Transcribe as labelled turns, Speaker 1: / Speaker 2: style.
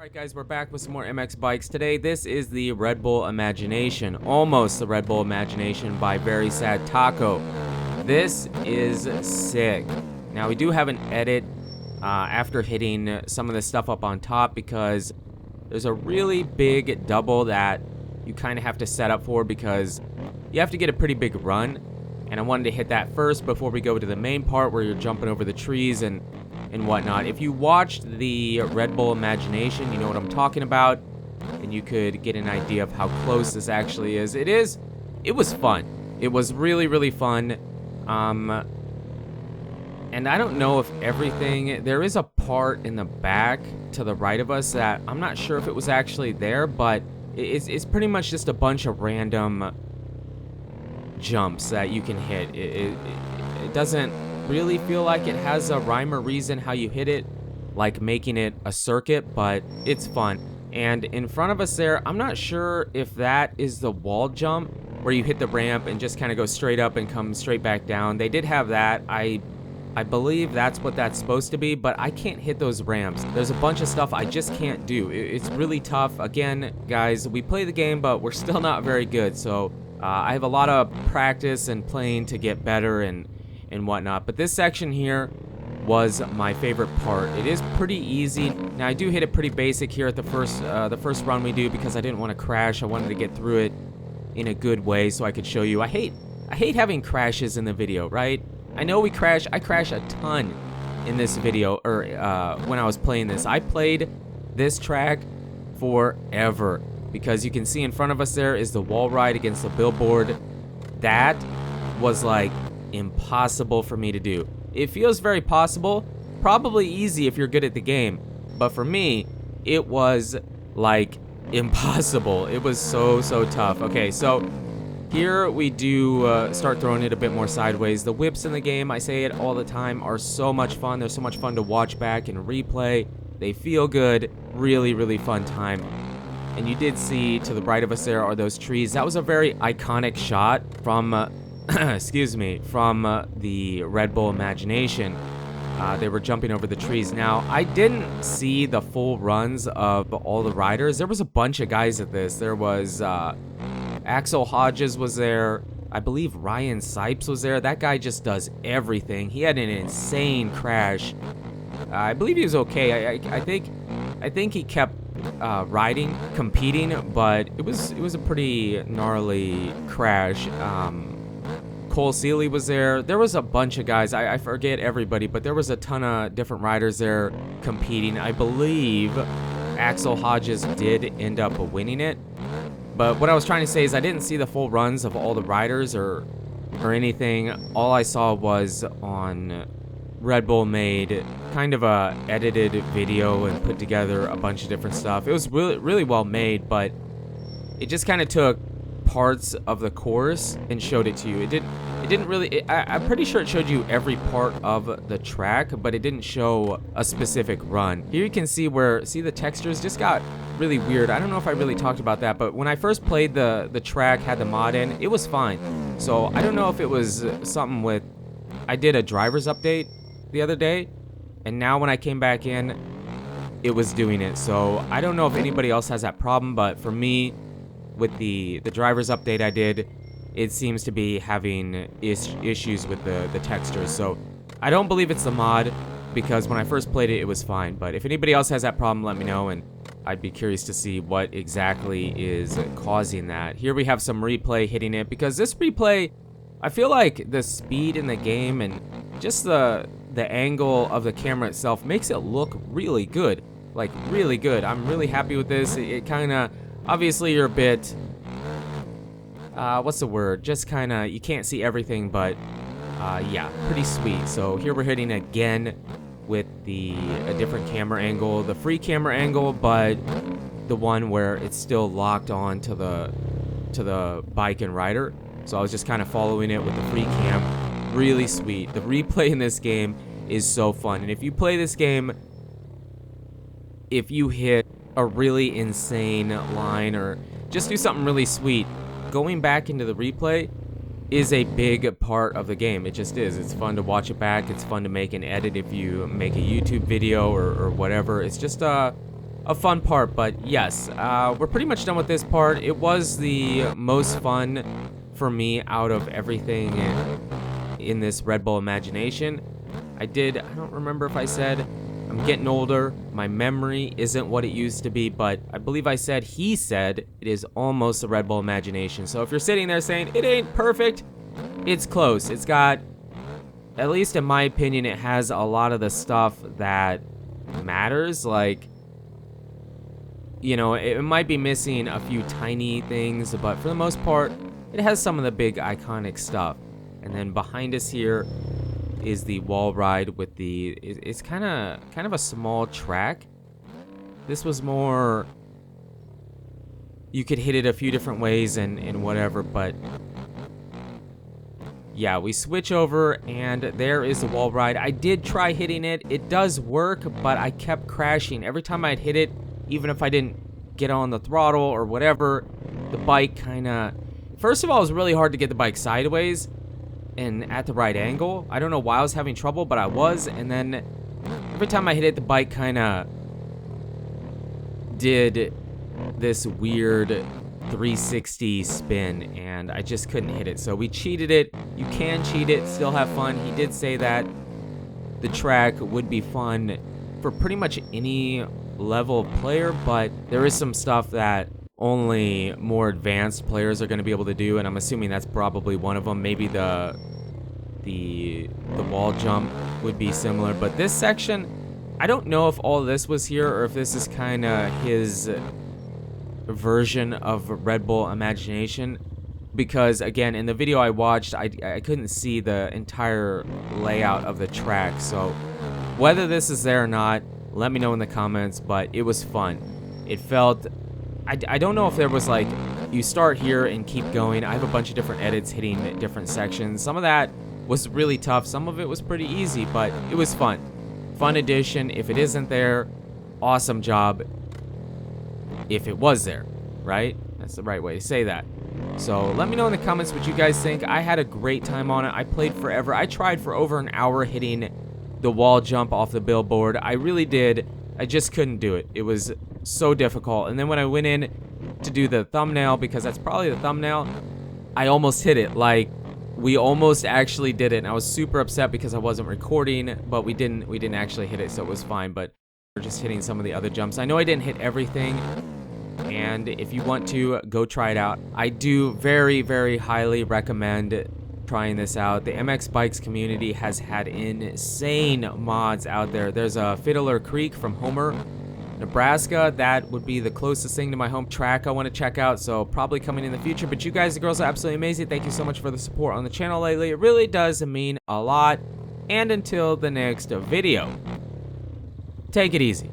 Speaker 1: Alright guys, we're back with some more MX bikes. Today, this is the Red Bull Imagination. Almost the Red Bull Imagination by Very Sad Taco. This is sick. Now, we do have an edit after hitting some of the stuff up on top because there's a really big double that you kind of have to set up for because you have to get a pretty big run. And I wanted to hit that first before we go to the main part where you're jumping over the trees and whatnot. If you watched the Red Bull Imagination, you know what I'm talking about, and you could get an idea of how close this actually is. It was fun. It was really, really fun. And I don't know if everything, there is a part in the back to the right of us that I'm not sure if it was actually there, but it's pretty much just a bunch of random jumps that you can hit. It doesn't really feel like it has a rhyme or reason how you hit it, like making it a circuit, but it's fun. And in front of us there, I'm not sure if that is the wall jump where you hit the ramp and just kind of go straight up and come straight back down. They did have that. I believe that's what that's supposed to be, but I can't hit those ramps. There's a bunch of stuff I just can't do. It's really tough. Again, guys, we play the game, but we're still not very good, so I have a lot of practice and playing to get better and whatnot. But this section here was my favorite part. It is pretty easy. Now, I do hit it pretty basic here at the first run we do because I didn't want to crash. I wanted to get through it in a good way so I could show you. I hate having crashes in the video, right? I know we crash. I crash a ton in this video, or when I was playing this. I played this track forever because you can see in front of us there is the wall ride against the billboard. That was like impossible for me to do. It feels very possible, probably easy if you're good at the game, but for me, it was like impossible. It was so tough. Okay, so here we do start throwing it a bit more sideways. The whips in the game, I say it all the time, are so much fun. They're so much fun to watch back and replay. They feel good. Really fun time. And you did see to the right of us there are those trees. That was a very iconic shot from excuse me, from the Red Bull Imagination. They were jumping over the trees. Now, I didn't see the full runs of all the riders. There was a bunch of guys at this. There was Axel Hodges was there. I believe Ryan Sipes was there. That guy just does everything. He had an insane crash. I believe he was okay. I think he kept riding, competing, but it was a pretty gnarly crash. Cole Seeley was there. There was a bunch of guys. I forget everybody, but there was a ton of different riders there competing. I believe Axel Hodges did end up winning it. But what I was trying to say is I didn't see the full runs of all the riders or anything. All I saw was on Red Bull made kind of a edited video and put together a bunch of different stuff. It was really well made, but it just kind of took parts of the course and showed it to you. It didn't really, I'm pretty sure it showed you every part of the track, but it didn't show a specific run. Here you can see the textures just got really weird. I don't know if I really talked about that, but when I first played the track, had the mod in, it was fine. So I don't know if it was something with, I did a driver's update the other day, and now when I came back in, it was doing it. So I don't know if anybody else has that problem, but for me, with the driver's update I did, it seems to be having issues with the textures. So I don't believe it's the mod, because when I first played it, it was fine. But if anybody else has that problem, let me know, and I'd be curious to see what exactly is causing that. Here we have some replay hitting it, because this replay, I feel like the speed in the game and just the angle of the camera itself makes it look really good. Like, really good. I'm really happy with this. It kind of, obviously you're a bit, what's the word? Just kind of, you can't see everything, but yeah, pretty sweet. So here we're hitting again with a different camera angle, the free camera angle, but the one where it's still locked on to the bike and rider. So I was just kind of following it with the free cam. Really sweet. The replay in this game is so fun. And if you play this game, if you hit a really insane line or just do something really sweet, going back into the replay is a big part of the game. It just is. It's fun to watch it back. It's fun to make an edit if you make a YouTube video or whatever. It's just a fun part. But yes, we're pretty much done with this part. It was the most fun for me out of everything in this Red Bull Imagination. I don't remember if I said I'm getting older. My memory isn't what it used to be, but I believe he said it is almost a Red Bull Imagination. So if you're sitting there saying it ain't perfect, it's close. It's got, at least in my opinion, it has a lot of the stuff that matters. Like, you know, it might be missing a few tiny things, but for the most part, it has some of the big iconic stuff. And then behind us here is the wall ride with it's kind of a small track. This was more, you could hit it a few different ways and whatever, but yeah, we switch over and there is the wall ride. I did try hitting it. It does work, but I kept crashing. Every time I'd hit it, even if I didn't get on the throttle or whatever, the bike first of all, it was really hard to get the bike sideways and at the right angle. I don't know why I was having trouble, but I was. And then every time I hit it, the bike kind of did this weird 360 spin, and I just couldn't hit it. So we cheated it. You can cheat it, still have fun. He did say that the track would be fun for pretty much any level of player, but there is some stuff that only more advanced players are going to be able to do, and I'm assuming that's probably one of them. Maybe the wall jump would be similar, but this section, I don't know if all this was here or if this is kind of his version of Red Bull Imagination, because again, in the video I watched, I couldn't see the entire layout of the track. So whether this is there or not, let me know in the comments, but it was fun. It felt, I don't know if there was like, you start here and keep going. I have a bunch of different edits hitting different sections. Some of that was really tough. Some of it was pretty easy, but it was fun. Fun addition. If it isn't there, awesome job. If it was there, right? That's the right way to say that. So let me know in the comments what you guys think. I had a great time on it. I played forever. I tried for over an hour hitting the wall jump off the billboard. I really did. I just couldn't do it. It was so difficult. And then when I went in to do the thumbnail, because that's probably the thumbnail, I almost hit it. Like, we almost actually did it, and I was super upset because I wasn't recording, but we didn't actually hit it, so it was fine. But we're just hitting some of the other jumps. I know I didn't hit everything, and if you want to, go try it out. I do very, very highly recommend trying this out. The MX Bikes community has had insane mods out there. There's a Fiddler Creek from Homer, Nebraska. That would be the closest thing to my home track I want to check out, so probably coming in the future. But you guys, the girls, are absolutely amazing. Thank you so much for the support on the channel lately. It really does mean a lot. And until the next video, take it easy.